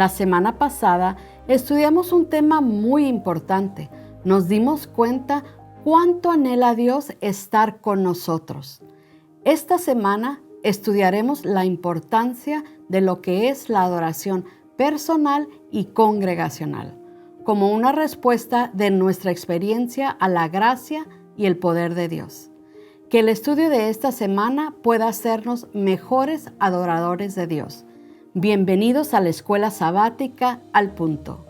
La semana pasada estudiamos un tema muy importante. Nos dimos cuenta cuánto anhela Dios estar con nosotros. Esta semana estudiaremos la importancia de lo que es la adoración personal y congregacional, como una respuesta de nuestra experiencia a la gracia y el poder de Dios. Que el estudio de esta semana pueda hacernos mejores adoradores de Dios. Bienvenidos a la Escuela Sabática al Punto.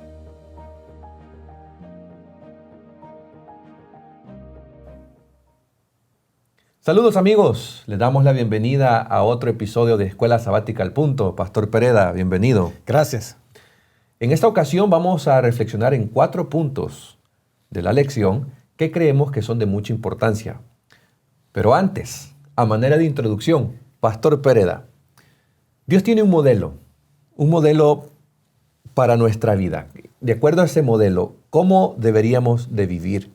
Saludos amigos, les damos la bienvenida a otro episodio de Escuela Sabática al Punto. Pastor Pereda, bienvenido. Gracias. En esta ocasión vamos a reflexionar en 4 puntos de la lección que creemos que son de mucha importancia. Pero antes, a manera de introducción, Pastor Pereda, Dios tiene un modelo para nuestra vida. De acuerdo a ese modelo, ¿cómo deberíamos de vivir?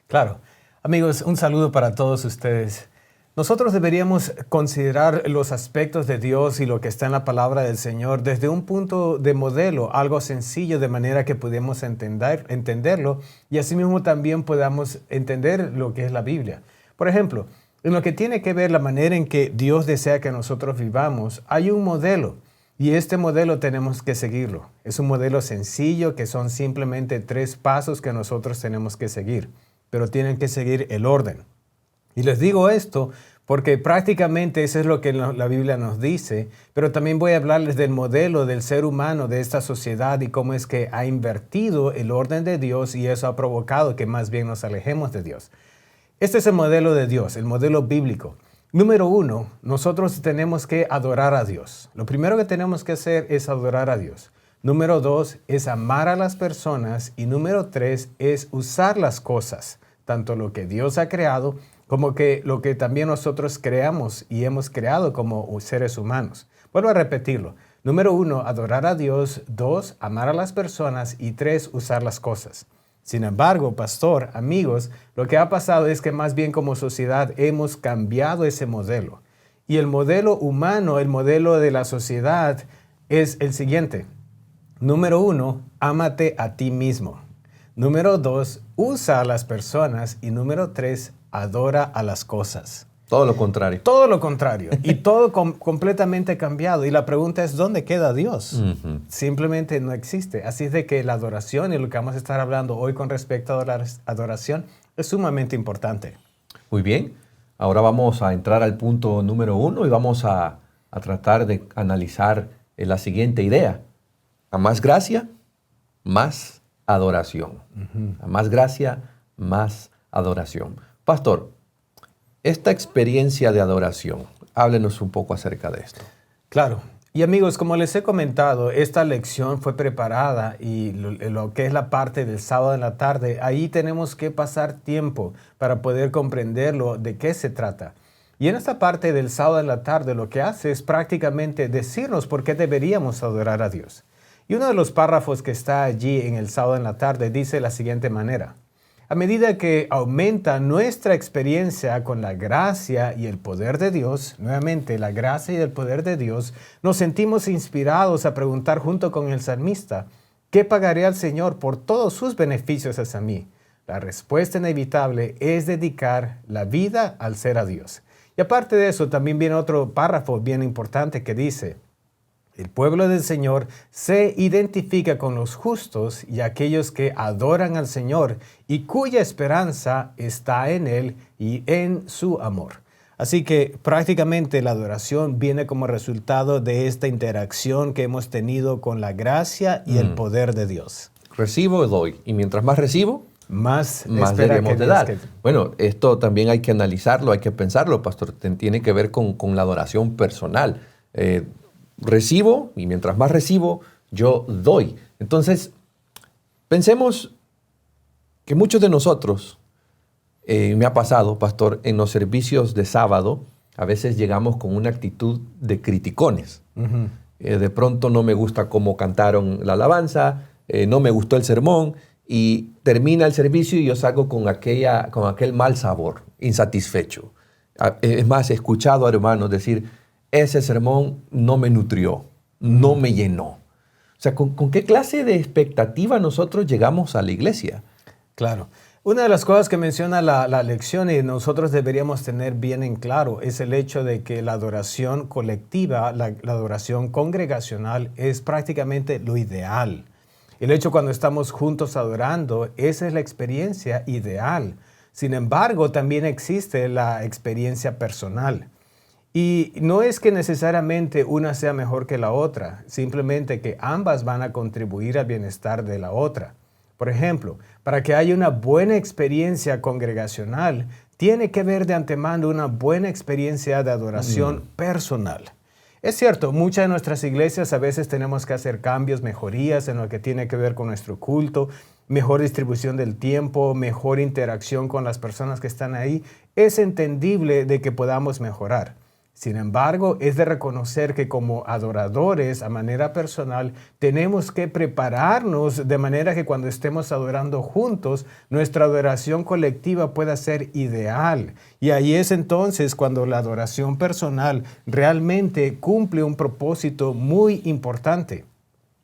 Claro. Amigos, un saludo para todos ustedes. Nosotros deberíamos considerar los aspectos de Dios y lo que está en la palabra del Señor desde un punto de modelo, algo sencillo, de manera que podamos entenderlo y asimismo también podamos entender lo que es la Biblia. Por ejemplo, en lo que tiene que ver la manera en que Dios desea que nosotros vivamos, hay un modelo y este modelo tenemos que seguirlo. Es un modelo sencillo que son simplemente 3 pasos que nosotros tenemos que seguir, pero tienen que seguir el orden. Y les digo esto porque prácticamente eso es lo que la Biblia nos dice, pero también voy a hablarles del modelo del ser humano de esta sociedad y cómo es que ha invertido el orden de Dios y eso ha provocado que más bien nos alejemos de Dios. Este es el modelo de Dios, el modelo bíblico. Número 1, nosotros tenemos que adorar a Dios. Lo primero que tenemos que hacer es adorar a Dios. Número 2 es amar a las personas y número 3 es usar las cosas, tanto lo que Dios ha creado como que lo que también nosotros creamos y hemos creado como seres humanos. Vuelvo a repetirlo. Número 1, adorar a Dios. 2, amar a las personas. Y 3, usar las cosas. Sin embargo, pastor, amigos, lo que ha pasado es que más bien como sociedad hemos cambiado ese modelo. Y el modelo humano, el modelo de la sociedad es el siguiente. Número 1, ámate a ti mismo. Número 2, usa a las personas. Y número 3, adora a las cosas. Todo lo contrario. Todo lo contrario. Y todo completamente cambiado. Y la pregunta es, ¿dónde queda Dios? Simplemente no existe. Así es de que la adoración y lo que vamos a estar hablando hoy con respecto a la adoración es sumamente importante. Muy bien. Ahora vamos a entrar al punto número 1 y vamos a tratar de analizar la siguiente idea. A más gracia, más adoración. A más gracia, más adoración. Pastor, esta experiencia de adoración, háblenos un poco acerca de esto. Claro. Y amigos, como les he comentado, esta lección fue preparada y lo que es la parte del sábado en la tarde, ahí tenemos que pasar tiempo para poder comprenderlo, de qué se trata. Y en esta parte del sábado en la tarde lo que hace es prácticamente decirnos por qué deberíamos adorar a Dios. Y uno de los párrafos que está allí en el sábado en la tarde dice de la siguiente manera. A medida que aumenta nuestra experiencia con la gracia y el poder de Dios, nuevamente la gracia y el poder de Dios, nos sentimos inspirados a preguntar junto con el salmista, ¿qué pagaré al Señor por todos sus beneficios hacia mí? La respuesta inevitable es dedicar la vida al ser a Dios. Y aparte de eso, también viene otro párrafo bien importante que dice, el pueblo del Señor se identifica con los justos y aquellos que adoran al Señor y cuya esperanza está en Él y en su amor. Así que prácticamente la adoración viene como resultado de esta interacción que hemos tenido con la gracia y el poder de Dios. Recibo y doy. Y mientras más recibo, más debemos de dar. Bueno, esto también hay que analizarlo, hay que pensarlo, pastor. Tiene que ver con la adoración personal. Recibo y mientras más recibo, yo doy. Entonces, pensemos que muchos de nosotros, me ha pasado, pastor, en los servicios de sábado, a veces llegamos con una actitud de criticones. De pronto no me gusta cómo cantaron la alabanza, no me gustó el sermón y termina el servicio y yo salgo con aquel mal sabor, insatisfecho. Es más, he escuchado a hermanos decir, ese sermón no me nutrió, no me llenó. O sea, ¿con qué clase de expectativa nosotros llegamos a la iglesia? Claro. Una de las cosas que menciona la lección y nosotros deberíamos tener bien en claro es el hecho de que la adoración colectiva, la adoración congregacional es prácticamente lo ideal. El hecho cuando estamos juntos adorando, esa es la experiencia ideal. Sin embargo, también existe la experiencia personal. Y no es que necesariamente una sea mejor que la otra, simplemente que ambas van a contribuir al bienestar de la otra. Por ejemplo, para que haya una buena experiencia congregacional, tiene que haber de antemano una buena experiencia de adoración personal. Es cierto, muchas de nuestras iglesias a veces tenemos que hacer cambios, mejorías en lo que tiene que ver con nuestro culto, mejor distribución del tiempo, mejor interacción con las personas que están ahí. Es entendible de que podamos mejorar. Sin embargo, es de reconocer que como adoradores, a manera personal, tenemos que prepararnos de manera que cuando estemos adorando juntos, nuestra adoración colectiva pueda ser ideal. Y ahí es entonces cuando la adoración personal realmente cumple un propósito muy importante.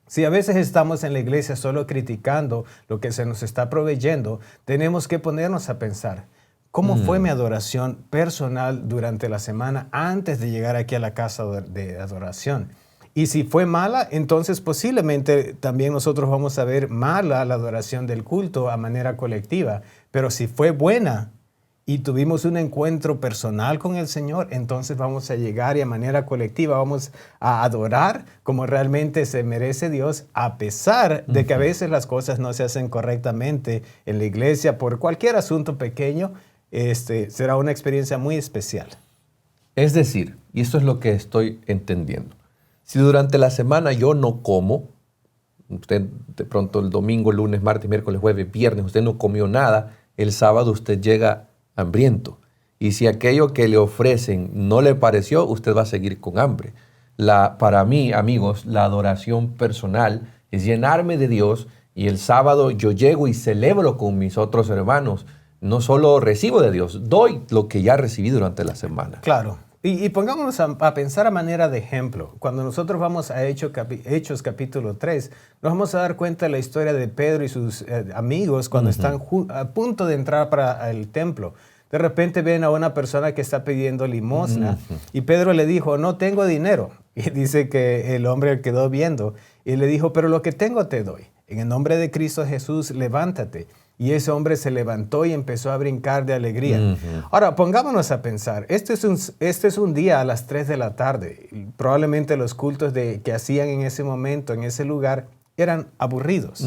Si a veces estamos en la iglesia solo criticando lo que se nos está proveyendo, tenemos que ponernos a pensar, ¿cómo fue mi adoración personal durante la semana antes de llegar aquí a la casa de adoración? Y si fue mala, entonces posiblemente también nosotros vamos a ver mala la adoración del culto a manera colectiva. Pero si fue buena y tuvimos un encuentro personal con el Señor, entonces vamos a llegar y a manera colectiva vamos a adorar como realmente se merece Dios, a pesar de que a veces las cosas no se hacen correctamente en la iglesia por cualquier asunto pequeño. Será una experiencia muy especial. Es decir, y esto es lo que estoy entendiendo, si durante la semana yo no como, usted de pronto el domingo, lunes, martes, miércoles, jueves, viernes, usted no comió nada, el sábado usted llega hambriento. Y si aquello que le ofrecen no le pareció, usted va a seguir con hambre. Para mí, amigos, la adoración personal es llenarme de Dios y el sábado yo llego y celebro con mis otros hermanos. No solo recibo de Dios, doy lo que ya recibí durante la semana. Claro. Y pongámonos a pensar a manera de ejemplo. Cuando nosotros vamos a Hechos capítulo 3, nos vamos a dar cuenta de la historia de Pedro y sus amigos cuando están a punto de entrar para el templo. De repente ven a una persona que está pidiendo limosna y Pedro le dijo, no tengo dinero. Y dice que el hombre quedó viendo y le dijo, pero lo que tengo te doy. En el nombre de Cristo Jesús, levántate. Y ese hombre se levantó y empezó a brincar de alegría. Ahora, pongámonos a pensar. Este es un día a las 3 de la tarde. Probablemente los cultos que hacían en ese momento, en ese lugar, eran aburridos.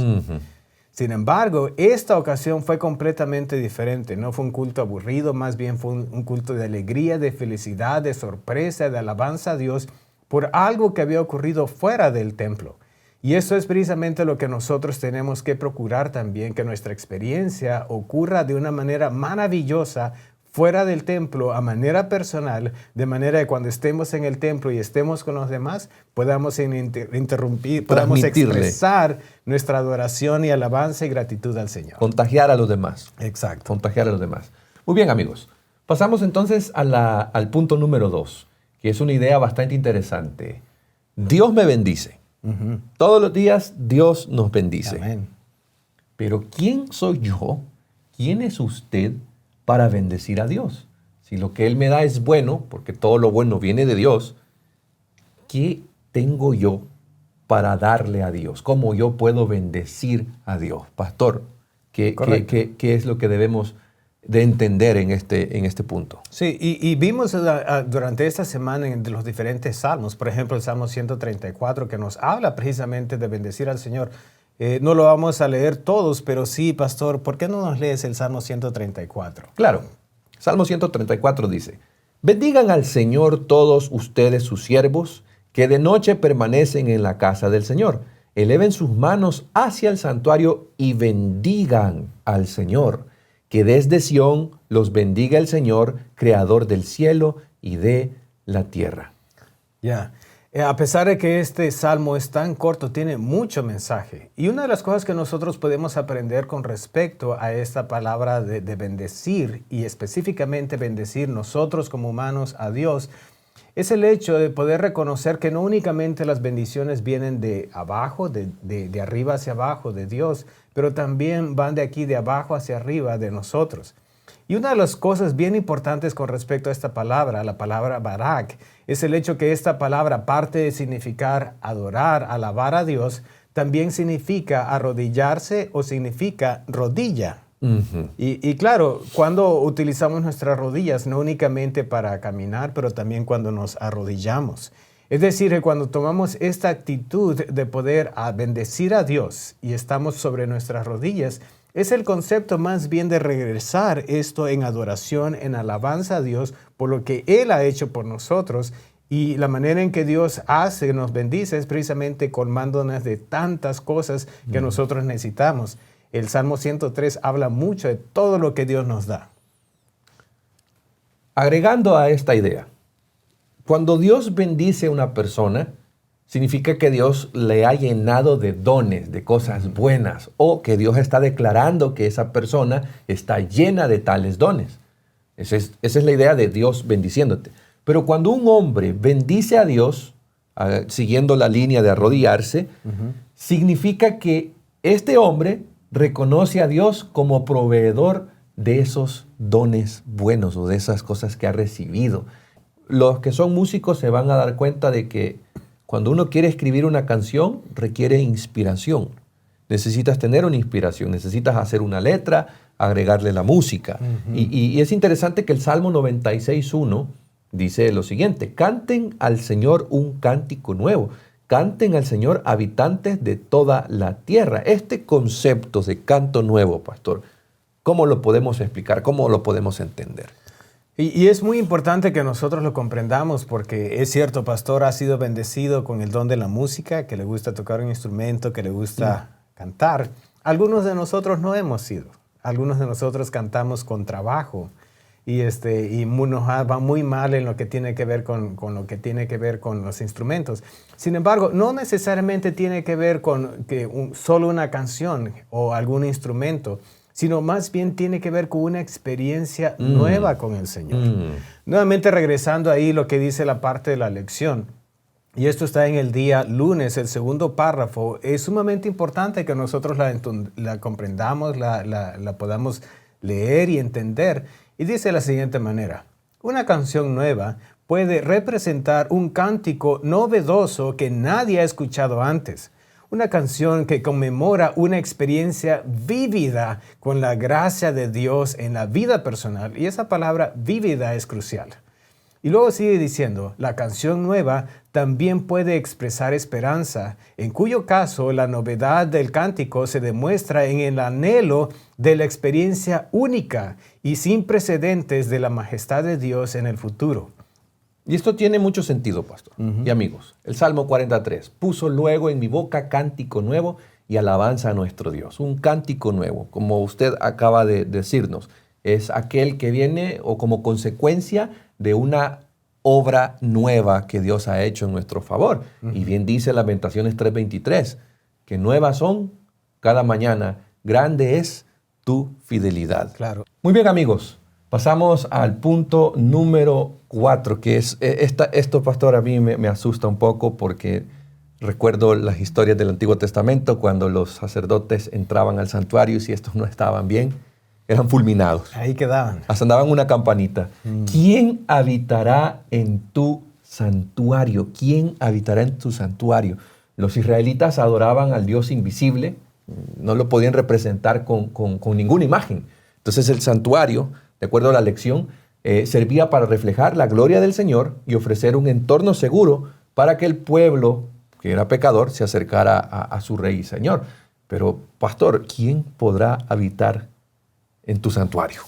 Sin embargo, esta ocasión fue completamente diferente. No fue un culto aburrido, más bien fue un culto de alegría, de felicidad, de sorpresa, de alabanza a Dios por algo que había ocurrido fuera del templo. Y eso es precisamente lo que nosotros tenemos que procurar también, que nuestra experiencia ocurra de una manera maravillosa fuera del templo, a manera personal, de manera que cuando estemos en el templo y estemos con los demás, podamos podamos expresar nuestra adoración y alabanza y gratitud al Señor. Contagiar a los demás. Exacto. Contagiar a los demás. Muy bien, amigos. Pasamos entonces al punto número 2, que es una idea bastante interesante. Dios me bendice. Todos los días Dios nos bendice. Amén. Pero ¿quién soy yo? ¿Quién es usted para bendecir a Dios? Si lo que Él me da es bueno, porque todo lo bueno viene de Dios, ¿qué tengo yo para darle a Dios? ¿Cómo yo puedo bendecir a Dios? Pastor, ¿qué es lo que debemos de entender en este punto? Sí, y vimos durante esta semana en los diferentes salmos, por ejemplo el Salmo 134, que nos habla precisamente de bendecir al Señor. No lo vamos a leer todos, pero sí, pastor, ¿por qué no nos lees el Salmo 134? Claro, Salmo 134 dice, bendigan al Señor todos ustedes sus siervos, que de noche permanecen en la casa del Señor. Eleven sus manos hacia el santuario y bendigan al Señor. Que desde Sión los bendiga el Señor, creador del cielo y de la tierra. Ya. A pesar de que este salmo es tan corto, tiene mucho mensaje. Y una de las cosas que nosotros podemos aprender con respecto a esta palabra de bendecir, y específicamente bendecir nosotros como humanos a Dios, es el hecho de poder reconocer que no únicamente las bendiciones vienen de abajo, de arriba hacia abajo, de Dios, pero también van de aquí de abajo hacia arriba de nosotros. Y una de las cosas bien importantes con respecto a esta palabra, la palabra barak, es el hecho que esta palabra, aparte de significar adorar, alabar a Dios, también significa arrodillarse o significa rodilla. Uh-huh. Y claro, cuando utilizamos nuestras rodillas, no únicamente para caminar, pero también cuando nos arrodillamos. Es decir, que cuando tomamos esta actitud de poder bendecir a Dios y estamos sobre nuestras rodillas, es el concepto más bien de regresar esto en adoración, en alabanza a Dios por lo que Él ha hecho por nosotros. Y la manera en que Dios nos bendice es precisamente colmándonos de tantas cosas que nosotros necesitamos. El Salmo 103 habla mucho de todo lo que Dios nos da. Agregando a esta idea, cuando Dios bendice a una persona, significa que Dios le ha llenado de dones, de cosas buenas, o que Dios está declarando que esa persona está llena de tales dones. Esa es la idea de Dios bendiciéndote. Pero cuando un hombre bendice a Dios, siguiendo la línea de arrodillarse, significa que este hombre reconoce a Dios como proveedor de esos dones buenos o de esas cosas que ha recibido. Los que son músicos se van a dar cuenta de que cuando uno quiere escribir una canción, requiere inspiración. Necesitas tener una inspiración, necesitas hacer una letra, agregarle la música. Uh-huh. Y es interesante que el Salmo 96:1 dice lo siguiente: canten al Señor un cántico nuevo. Canten al Señor habitantes de toda la tierra. Este concepto de canto nuevo, pastor, ¿cómo lo podemos explicar? ¿Cómo lo podemos entender? Y es muy importante que nosotros lo comprendamos porque es cierto, pastor ha sido bendecido con el don de la música, que le gusta tocar un instrumento, que le gusta cantar. Algunos de nosotros no hemos sido. Algunos de nosotros cantamos con trabajo. Y nos va muy mal en lo que tiene que ver con lo que tiene que ver con los instrumentos. Sin embargo, no necesariamente tiene que ver con solo una canción o algún instrumento, sino más bien tiene que ver con una experiencia nueva con el Señor. Nuevamente regresando ahí lo que dice la parte de la lección, y esto está en el día lunes, el segundo párrafo, es sumamente importante que nosotros la comprendamos, la podamos leer y entender. Y dice de la siguiente manera: una canción nueva puede representar un cántico novedoso que nadie ha escuchado antes. Una canción que conmemora una experiencia vívida con la gracia de Dios en la vida personal. Y esa palabra vívida es crucial. Y luego sigue diciendo, la canción nueva también puede expresar esperanza, en cuyo caso la novedad del cántico se demuestra en el anhelo de la experiencia única y sin precedentes de la majestad de Dios en el futuro. Y esto tiene mucho sentido, pastor. Y amigos, el Salmo 43, puso luego en mi boca cántico nuevo y alabanza a nuestro Dios. Un cántico nuevo, como usted acaba de decirnos, es aquel que viene o como consecuencia de una obra nueva que Dios ha hecho en nuestro favor. Y bien dice Lamentaciones 3:23, que nuevas son cada mañana, grande es tu fidelidad. Claro. Muy bien, amigos, pasamos al punto número 4, que es, esto, pastor, a mí me asusta un poco porque recuerdo las historias del Antiguo Testamento cuando los sacerdotes entraban al santuario y si estos no estaban bien, eran fulminados. Ahí quedaban. Hasta andaban una campanita. ¿Quién habitará en tu santuario? ¿Quién habitará en tu santuario? Los israelitas adoraban al Dios invisible, no lo podían representar con ninguna imagen. Entonces el santuario, de acuerdo a la lección, servía para reflejar la gloria del Señor y ofrecer un entorno seguro para que el pueblo, que era pecador, se acercara a su Rey y Señor. Pero, pastor, ¿quién podrá habitar en tu santuario?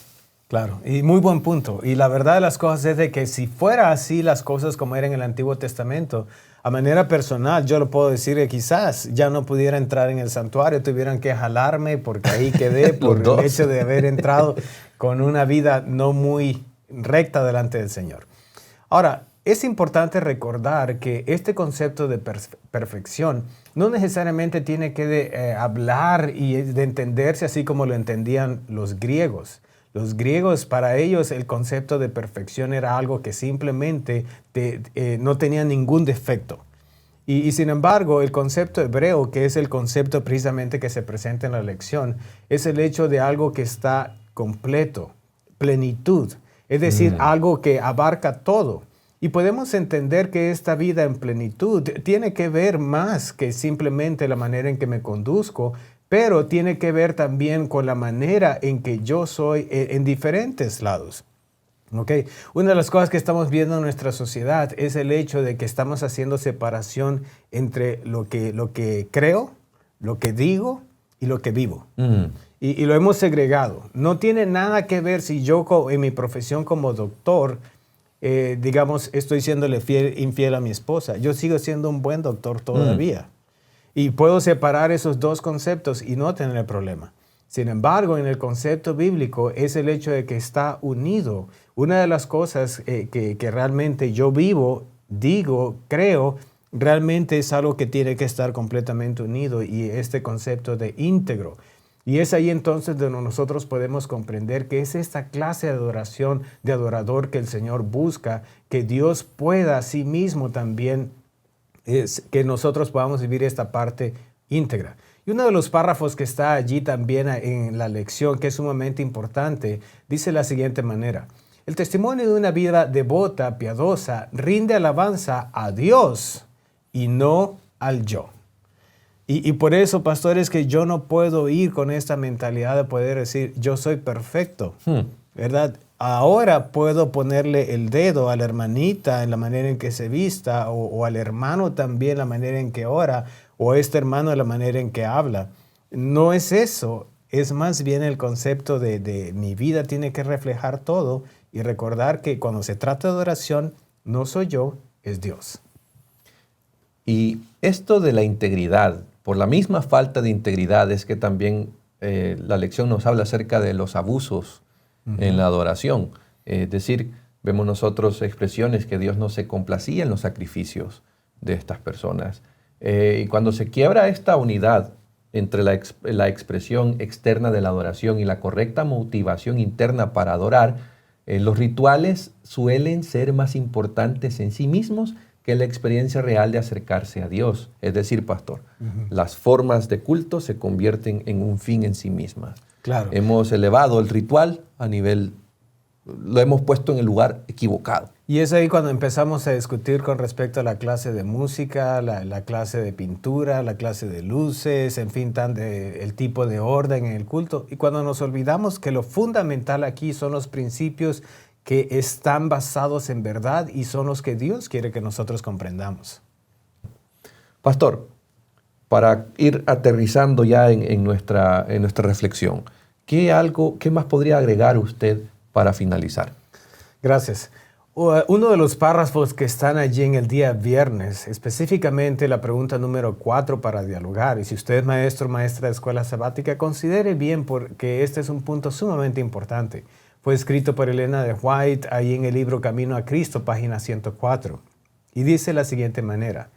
Claro, y muy buen punto. Y la verdad de las cosas es de que si fuera así las cosas como eran en el Antiguo Testamento, a manera personal yo lo puedo decir que quizás ya no pudiera entrar en el santuario, tuvieran que jalarme porque ahí quedé por el hecho de haber entrado con una vida no muy recta delante del Señor. Ahora, es importante recordar que este concepto de perfección no necesariamente tiene que hablar y de entenderse así como lo entendían los griegos. Los griegos, para ellos, el concepto de perfección era algo que simplemente no tenía ningún defecto. Y sin embargo, el concepto hebreo, que es el concepto precisamente que se presenta en la lección, es el hecho de algo que está completo, plenitud, es decir, algo que abarca todo. Y podemos entender que esta vida en plenitud tiene que ver más que simplemente la manera en que me conduzco, pero tiene que ver también con la manera en que yo soy en diferentes lados. Okay. Una de las cosas que estamos viendo en nuestra sociedad es el hecho de que estamos haciendo separación entre lo que creo, lo que digo y lo que vivo. Y lo hemos segregado. No tiene nada que ver si yo en mi profesión como doctor, digamos, estoy siéndole infiel a mi esposa. Yo sigo siendo un buen doctor todavía. Y puedo separar esos dos conceptos y no tener problema. Sin embargo, en el concepto bíblico es el hecho de que está unido. Una de las cosas que realmente yo vivo, digo, creo, realmente es algo que tiene que estar completamente unido, y este concepto de íntegro. Y es ahí entonces donde nosotros podemos comprender que es esta clase de adoración, de adorador que el Señor busca, que Dios pueda a sí mismo también, que nosotros podamos vivir esta parte íntegra. Y uno de los párrafos que está allí también en la lección, que es sumamente importante, dice de la siguiente manera: el testimonio de una vida devota, piadosa, rinde alabanza a Dios y no al yo. Y por eso, pastores, que yo no puedo ir con esta mentalidad de poder decir, yo soy perfecto, ¿verdad? Ahora puedo ponerle el dedo a la hermanita en la manera en que se vista, o al hermano también la manera en que ora, o a este hermano la manera en que habla. No es eso, es más bien el concepto de mi vida tiene que reflejar todo, y recordar que cuando se trata de adoración, no soy yo, es Dios. Y esto de la integridad, por la misma falta de integridad, es que también la lección nos habla acerca de los abusos en la adoración. Es decir, vemos nosotros expresiones que Dios no se complacía en los sacrificios de estas personas. Y cuando se quiebra esta unidad entre la expresión externa de la adoración y la correcta motivación interna para adorar, los rituales suelen ser más importantes en sí mismos que la experiencia real de acercarse a Dios. Es decir, pastor, las formas de culto se convierten en un fin en sí mismas. Claro. Hemos elevado el ritual a nivel, lo hemos puesto en el lugar equivocado. Y es ahí cuando empezamos a discutir con respecto a la clase de música, la clase de pintura, la clase de luces, en fin, el tipo de orden en el culto. Y cuando nos olvidamos que lo fundamental aquí son los principios que están basados en verdad y son los que Dios quiere que nosotros comprendamos. Pastor, para ir aterrizando ya en nuestra reflexión, ¿qué más podría agregar usted para finalizar? Gracias. Uno de los párrafos que están allí en el día viernes, específicamente la pregunta número 4 para dialogar, y si usted es maestro o maestra de escuela sabática, considere bien, porque este es un punto sumamente importante. Fue escrito por Elena de White ahí en el libro Camino a Cristo, página 104. Y dice de la siguiente manera: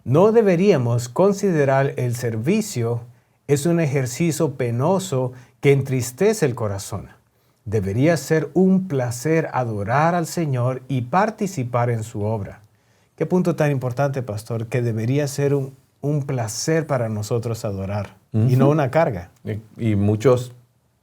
no deberíamos considerar el servicio es un ejercicio penoso que entristece el corazón. Debería ser un placer adorar al Señor y participar en su obra. Qué punto tan importante, pastor, que debería ser un placer para nosotros adorar y no una carga. Y muchos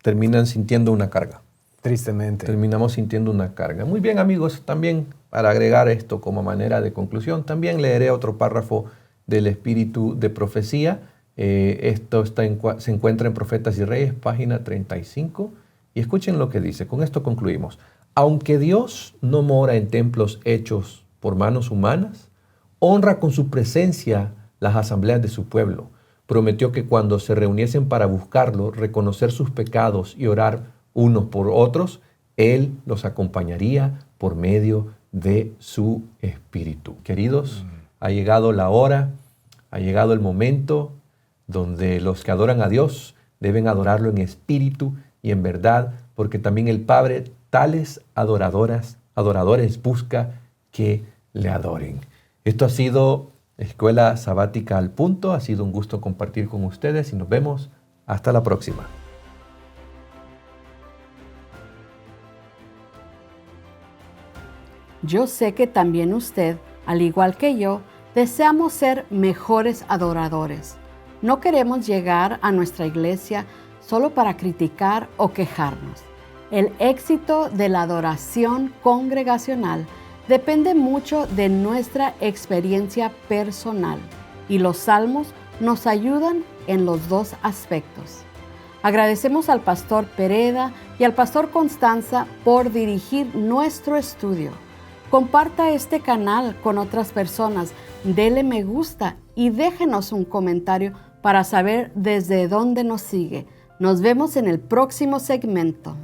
terminan sintiendo una carga. Tristemente. Terminamos sintiendo una carga. Muy bien, amigos, también para agregar esto como manera de conclusión, también leeré otro párrafo del espíritu de profecía. Esto se encuentra en Profetas y Reyes, página 35. Y escuchen lo que dice. Con esto concluimos. Aunque Dios no mora en templos hechos por manos humanas, honra con su presencia las asambleas de su pueblo. Prometió que cuando se reuniesen para buscarlo, reconocer sus pecados y orar unos por otros, Él los acompañaría por medio de su Espíritu. Queridos, ha llegado la hora, ha llegado el momento donde los que adoran a Dios deben adorarlo en espíritu y en verdad, porque también el Padre tales adoradores busca que le adoren. Esto ha sido Escuela Sabática al Punto. Ha sido un gusto compartir con ustedes y nos vemos hasta la próxima. Yo sé que también usted, al igual que yo, deseamos ser mejores adoradores. No queremos llegar a nuestra iglesia solo para criticar o quejarnos. El éxito de la adoración congregacional depende mucho de nuestra experiencia personal y los salmos nos ayudan en los dos aspectos. Agradecemos al pastor Pereda y al pastor Constanza por dirigir nuestro estudio. Comparta este canal con otras personas, dele me gusta y déjenos un comentario para saber desde dónde nos sigue. Nos vemos en el próximo segmento.